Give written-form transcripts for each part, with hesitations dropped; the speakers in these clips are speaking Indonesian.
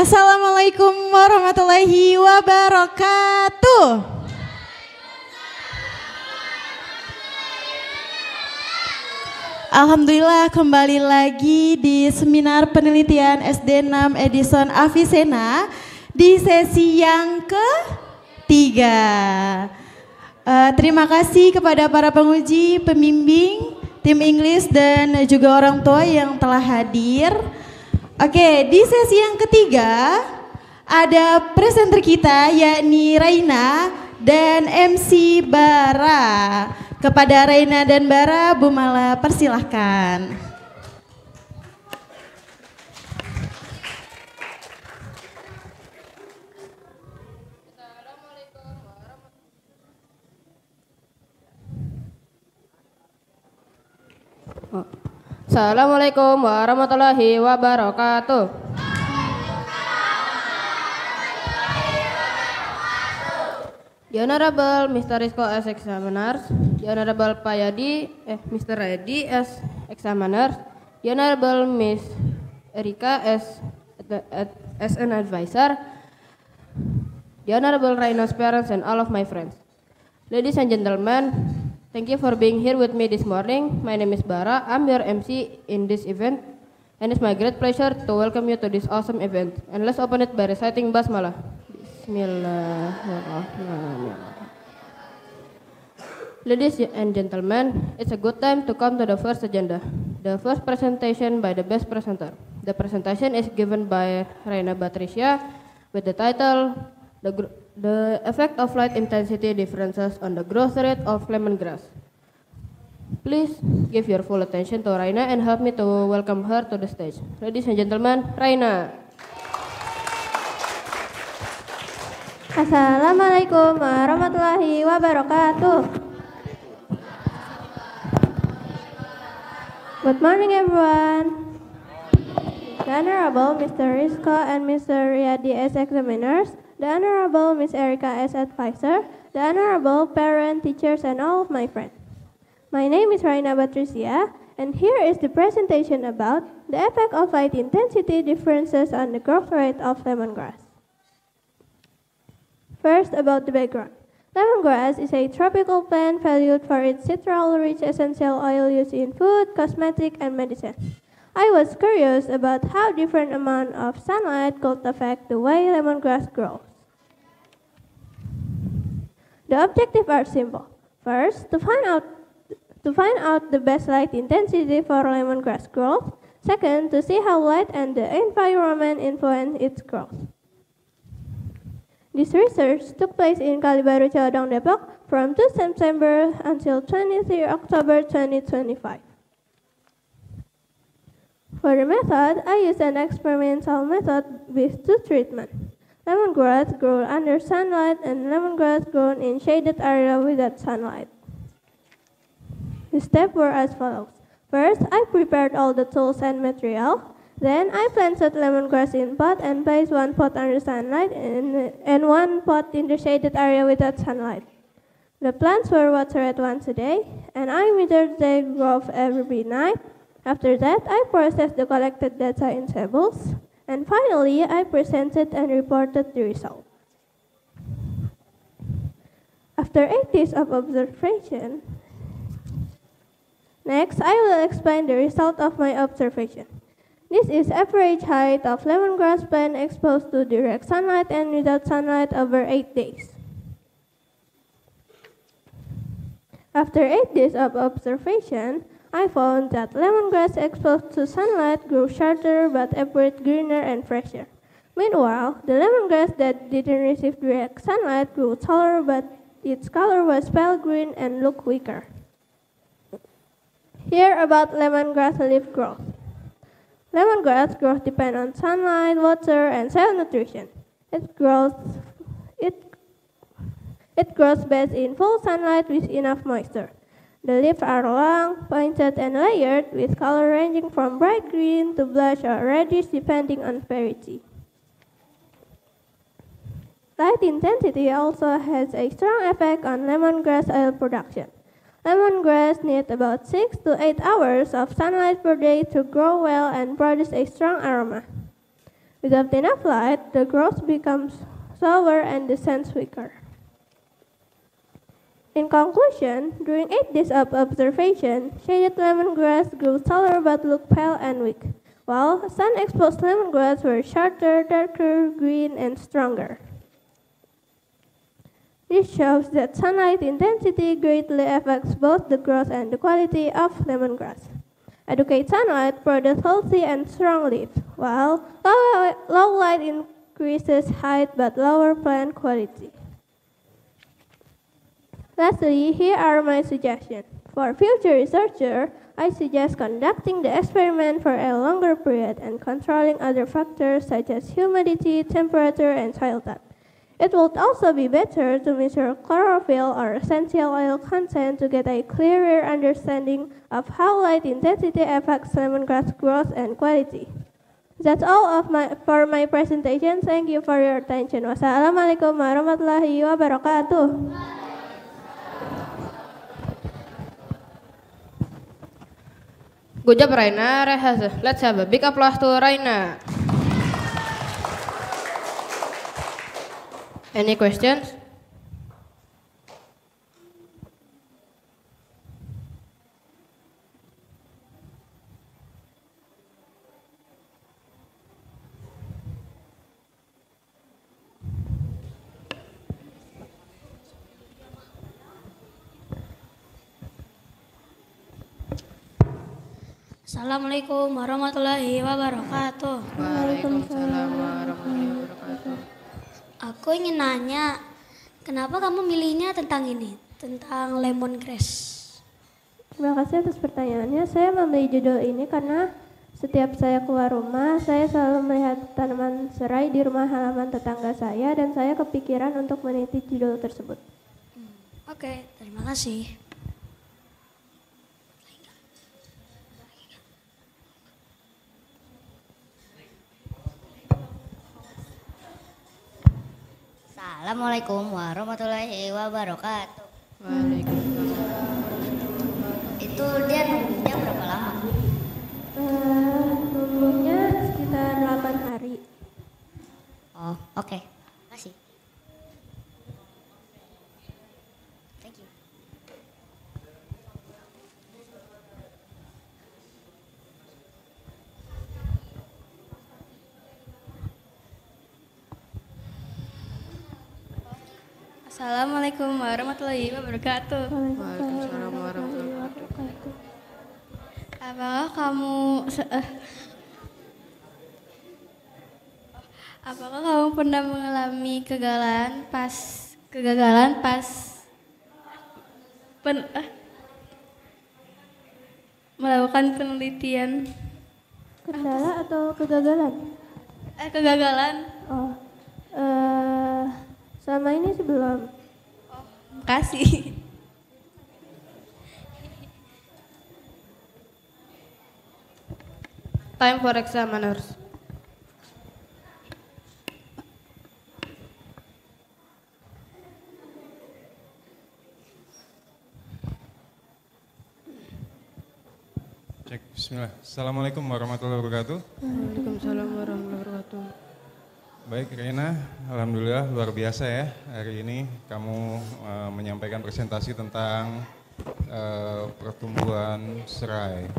Assalamualaikum warahmatullahi wabarakatuh. Alhamdulillah kembali lagi di seminar penelitian SD 6 Edison Avicenna di sesi yang ketiga. Terima kasih kepada para penguji, pembimbing, tim English dan juga orang tua yang telah hadir. Oke, di sesi yang ketiga ada presenter kita yakni Raina dan MC Bara. Kepada Raina dan Bara, Bu Mala persilahkan. Assalamualaikum warahmatullahi wabarakatuh. The Honorable Mr. Rizko as Examiners, The Honorable Mr. Reddy as Examiners, The Honorable Miss Erika as an advisor, The Honorable Raina's parents and all of my friends. Ladies and gentlemen, thank you for being here with me this morning. My name is Bara. I'm your MC in this event, and it's my great pleasure to welcome you to this awesome event. And let's open it by reciting Basmalah. Bismillahirrahmanirrahim. Ladies and gentlemen, it's a good time to come to the first agenda, the first presentation by the best presenter. The presentation is given by Raina Batricia with the title, The Effect of Light Intensity Differences on the Growth Rate of Lemongrass. Please give your full attention to Raina and help me to welcome her to the stage. Ladies and gentlemen, Raina. Assalamualaikum warahmatullahi wabarakatuh. Good morning, everyone. The Honorable Mr. Rizko and Mr. Riyadi as examiners, the Honorable Miss Erika as advisor, the Honorable parent, teachers, and all of my friends. My name is Raina Batricia, and here is the presentation about the effect of light intensity differences on the growth rate of lemongrass. First, about the background. Lemongrass is a tropical plant valued for its citral-rich essential oil used in food, cosmetic, and medicine. I was curious about how different amount of sunlight could affect the way lemongrass grows. The objectives are simple. First, to find out the best light intensity for lemongrass growth. Second, to see how light and the environment influence its growth. This research took place in Kalibaru, Cawadong, Depok from 2 September until 23 October 2025. For the method, I used an experimental method with two treatments. Lemongrass grown under sunlight and lemongrass grown in shaded area without sunlight. The steps were as follows. First, I prepared all the tools and material. Then I planted lemongrass in pot and placed one pot under sunlight and one pot in the shaded area without sunlight. The plants were watered once a day, and I measured their growth every night. After that, I processed the collected data in tables, and finally, I presented and reported the result. After 8 days of observation, next I will explain the result of my observation. This is average height of lemongrass plant exposed to direct sunlight and without sunlight over 8 days. After 8 days of observation, I found that lemongrass exposed to sunlight grew shorter but appeared greener and fresher. Meanwhile, the lemongrass that didn't receive direct sunlight grew taller but its color was pale green and looked weaker. Here about lemongrass leaf growth. Lemongrass growth depends on sunlight, water, and soil nutrition. It grows best in full sunlight with enough moisture. The leaves are long, pointed, and layered, with color ranging from bright green to blush or reddish depending on variety. Light intensity also has a strong effect on lemongrass oil production. Lemongrass needs about 6 to 8 hours of sunlight per day to grow well and produce a strong aroma. Without enough light, the growth becomes slower and the scent weaker. In conclusion, during 8 days of observation, shaded lemongrass grew taller but looked pale and weak, while sun-exposed lemongrass were shorter, darker, green, and stronger. This shows that sunlight intensity greatly affects both the growth and the quality of lemongrass. Adequate sunlight produces healthy and strong leaves, while low light increases height but lower plant quality. Lastly, here are my suggestions. For future researchers, I suggest conducting the experiment for a longer period and controlling other factors such as humidity, temperature, and soil type. It would also be better to measure chlorophyll or essential oil content to get a clearer understanding of how light intensity affects lemongrass growth and quality. That's all for my presentation. Thank you for your attention. Wassalamualaikum warahmatullahi wabarakatuh. Good job, Raina. Let's have a big applause to Raina. Any questions? Assalamualaikum warahmatullahi wabarakatuh. Waalaikumsalam warahmatullahi wabarakatuh. Aku ingin nanya, kenapa kamu milihnya tentang ini, tentang lemongrass? Terima kasih atas pertanyaannya. Saya memilih judul ini karena setiap saya keluar rumah, saya selalu melihat tanaman serai di rumah halaman tetangga saya dan saya kepikiran untuk meneliti judul tersebut. Oke, terima kasih. Assalamualaikum warahmatullahi wabarakatuh. Waalaikumsalam. Itu dia nunggunya berapa lama? Nunggunya sekitar 8 hari. Oh, oke. Makasih. Thank you. Assalamualaikum warahmatullahi wabarakatuh. Waalaikumsalam warahmatullahi wabarakatuh. Apakah kamu pernah mengalami kegagalan pas melakukan penelitian? Kendala atau kegagalan? Kegagalan. Oh, selama ini sih belum. Makasih. Time for examiners. Cek, bismillah. Assalamualaikum warahmatullahi wabarakatuh. Waalaikumsalam warahmatullahi wabarakatuh. Baik Reina, alhamdulillah luar biasa ya hari ini kamu menyampaikan presentasi tentang pertumbuhan serai.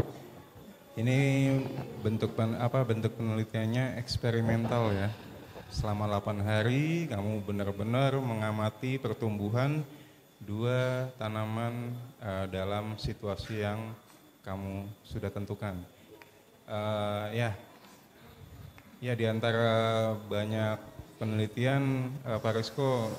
Ini bentuk penelitiannya eksperimental ya. Selama 8 hari kamu benar-benar mengamati pertumbuhan dua tanaman dalam situasi yang kamu sudah tentukan. Ya di antara banyak penelitian Pak Rizko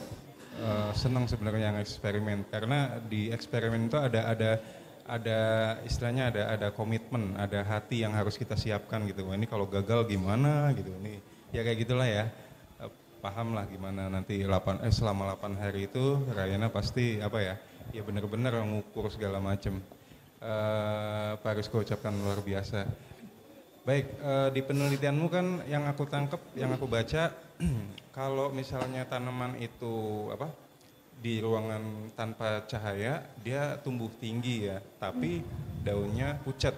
senang sebenarnya yang eksperimen karena di eksperimen itu ada istilahnya ada komitmen, ada hati yang harus kita siapkan gitu. Ini kalau gagal gimana gitu. Ini ya kayak gitulah ya. Paham lah gimana nanti selama 8 hari itu Rayana pasti ya benar-benar mengukur segala macam. Pak Rizko ucapkan luar biasa. Baik, di penelitianmu kan yang aku tangkap, yang aku baca, kalau misalnya tanaman itu di ruangan tanpa cahaya, dia tumbuh tinggi ya, tapi daunnya pucat.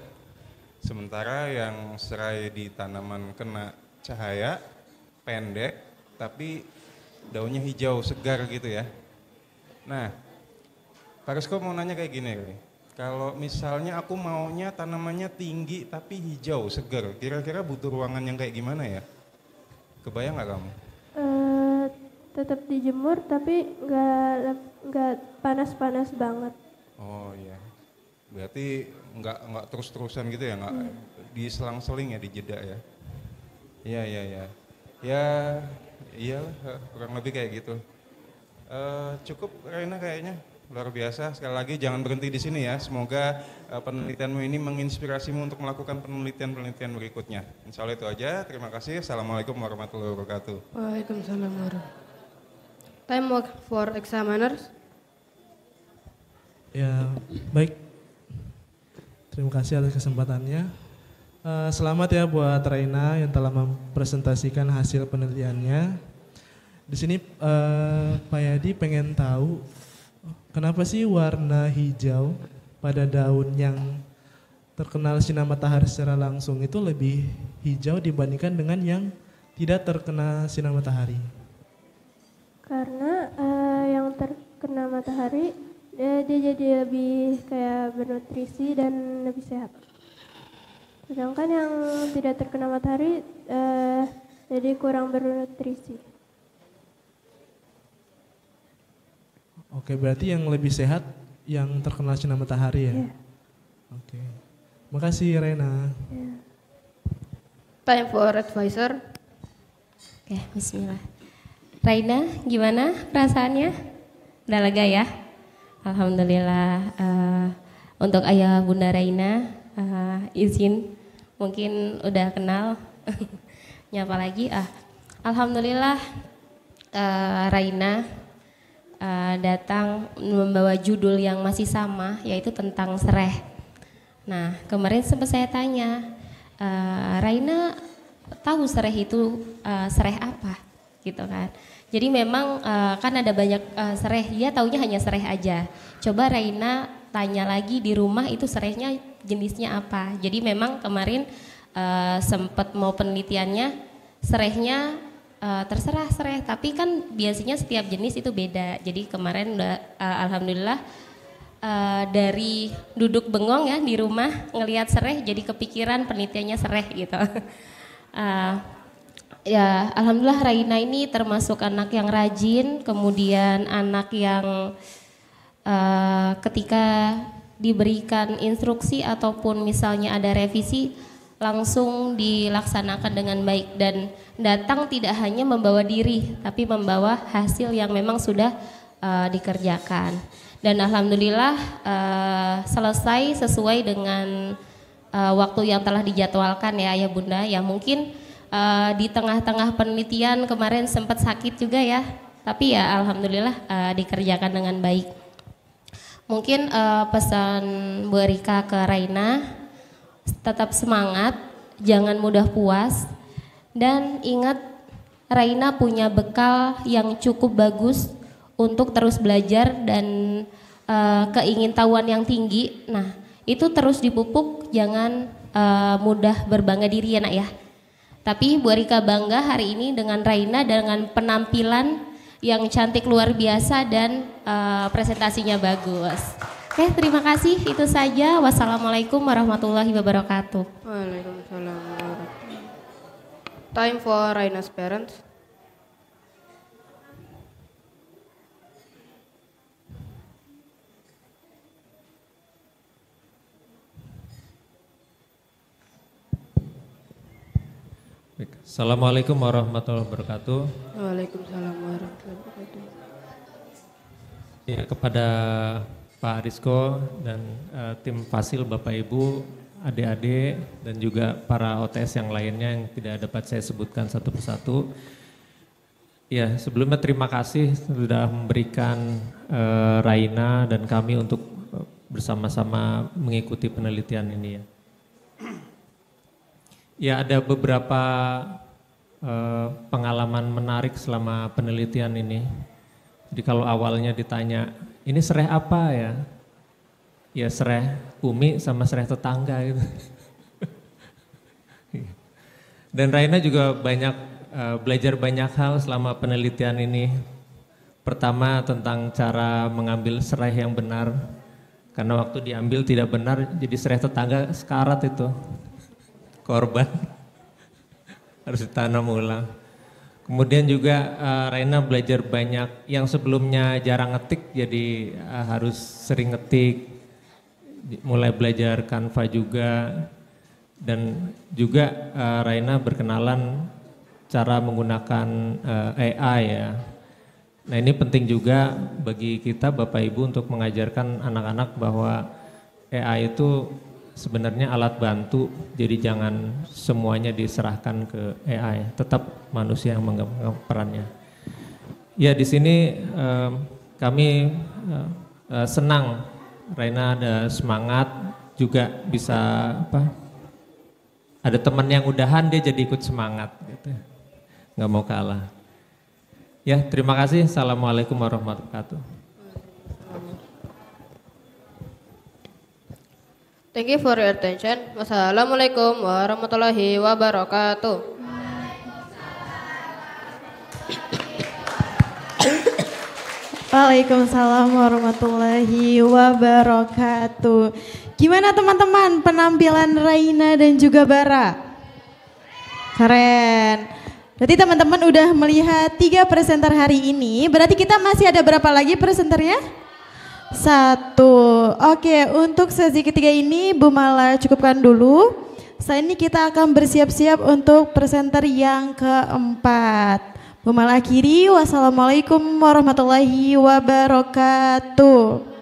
Sementara yang serai di tanaman kena cahaya, pendek tapi daunnya hijau segar gitu ya. Nah, Pak Rizko mau nanya kayak gini, kalau misalnya aku maunya tanamannya tinggi tapi hijau segar, kira-kira butuh ruangan yang kayak gimana ya? Kebayang nggak kamu? Tetap dijemur tapi nggak panas-panas banget. Oh iya, berarti nggak terus-terusan gitu ya, nggak diselang-seling ya, dijeda ya? Iya. Iya, kurang lebih kayak gitu. Cukup Raina kayaknya, luar biasa. Sekali lagi jangan berhenti di sini ya. Semoga penelitianmu ini menginspirasimu untuk melakukan penelitian-penelitian berikutnya. Insya Allah itu aja. Terima kasih. Assalamualaikum warahmatullahi wabarakatuh. Waalaikumsalam warahmatullahi. Time for examiners. Ya, baik. Terima kasih atas kesempatannya. Selamat ya buat Raina yang telah mempresentasikan hasil penelitiannya. Di sini Pak Yadi pengen tahu kenapa sih warna hijau pada daun yang terkenal sinar matahari secara langsung itu lebih hijau dibandingkan dengan yang tidak terkena sinar matahari? Karena yang terkena matahari dia jadi lebih kayak bernutrisi dan lebih sehat. Sedangkan yang tidak terkena matahari jadi kurang bernutrisi. Oke, berarti yang lebih sehat yang terkena sinar matahari ya? Yeah. Oke, makasih Raina. Yeah. Time for advisor. Oke, bismillah. Raina, gimana perasaannya? Udah lega ya? Alhamdulillah. Untuk ayah bunda Raina, izin mungkin udah kenal. Nyapa lagi? Alhamdulillah Raina datang membawa judul yang masih sama, yaitu tentang sereh. Nah, kemarin sempat saya tanya, Raina tahu sereh itu sereh apa, gitu kan? Jadi memang kan ada banyak sereh, dia taunya hanya sereh aja. Coba Raina tanya lagi di rumah itu serehnya jenisnya apa. Jadi memang kemarin sempat mau penelitiannya serehnya terserah sereh, tapi kan biasanya setiap jenis itu beda. Jadi kemarin udah alhamdulillah dari duduk bengong ya di rumah ngelihat sereh jadi kepikiran penelitiannya sereh gitu. Ya alhamdulillah Raina ini termasuk anak yang rajin, kemudian anak yang ketika diberikan instruksi ataupun misalnya ada revisi langsung dilaksanakan dengan baik dan datang tidak hanya membawa diri tapi membawa hasil yang memang sudah dikerjakan. Dan alhamdulillah selesai sesuai dengan waktu yang telah dijadwalkan ya Ayah Bunda. Ya mungkin di tengah-tengah penelitian kemarin sempat sakit juga ya, tapi ya alhamdulillah dikerjakan dengan baik. Mungkin pesan Bu Erika ke Raina, tetap semangat, jangan mudah puas, dan ingat Raina punya bekal yang cukup bagus untuk terus belajar dan keingintahuan yang tinggi. Nah itu terus dipupuk, jangan mudah berbangga diri ya nak ya. Tapi Bu Erika bangga hari ini dengan Raina dengan penampilan yang cantik luar biasa dan presentasinya bagus. Oke, terima kasih. Itu saja. Wassalamualaikum warahmatullahi wabarakatuh. Waalaikumsalam warahmatullahi. Time for Raina's parents. Assalamualaikum warahmatullahi wabarakatuh. Waalaikumsalam warahmatullahi wabarakatuh. Ya, kepada Pak Rizko dan tim Fasil, Bapak Ibu, adik-adik, dan juga para OTS yang lainnya yang tidak dapat saya sebutkan satu persatu. Ya, sebelumnya terima kasih sudah memberikan Raina dan kami untuk bersama-sama mengikuti penelitian ini ya. Ya, ada beberapa pengalaman menarik selama penelitian ini. Jadi kalau awalnya ditanya, ini sereh apa ya? Ya sereh Umi sama sereh tetangga gitu. Dan Raina juga banyak belajar banyak hal selama penelitian ini. Pertama tentang cara mengambil serai yang benar. Karena waktu diambil tidak benar, jadi serai tetangga sekarat itu. Korban. Harus ditanam ulang. Kemudian juga Raina belajar banyak yang sebelumnya jarang ngetik, jadi harus sering ngetik. Mulai belajar Canva juga. Dan juga Raina berkenalan cara menggunakan AI ya. Nah ini penting juga bagi kita Bapak Ibu untuk mengajarkan anak-anak bahwa AI itu sebenarnya alat bantu, jadi jangan semuanya diserahkan ke AI, tetap manusia yang memegang perannya. Ya di sini kami senang Raina ada semangat, juga bisa ada teman yang udahan dia jadi ikut semangat gitu. Nggak mau kalah. Ya, terima kasih. Assalamualaikum warahmatullahi wabarakatuh. Thank you for your attention. Wassalamualaikum warahmatullahi wabarakatuh. Waalaikumsalam warahmatullahi wabarakatuh. Gimana teman-teman penampilan Raina dan juga Bara? Keren. Berarti teman-teman udah melihat 3 presenter hari ini. Berarti kita masih ada berapa lagi presenternya? 1. Oke, untuk sesi ketiga ini Bu Mala cukupkan dulu. Setelah ini kita akan bersiap-siap untuk presenter yang keempat. Bu Mala akhiri. Wassalamualaikum warahmatullahi wabarakatuh.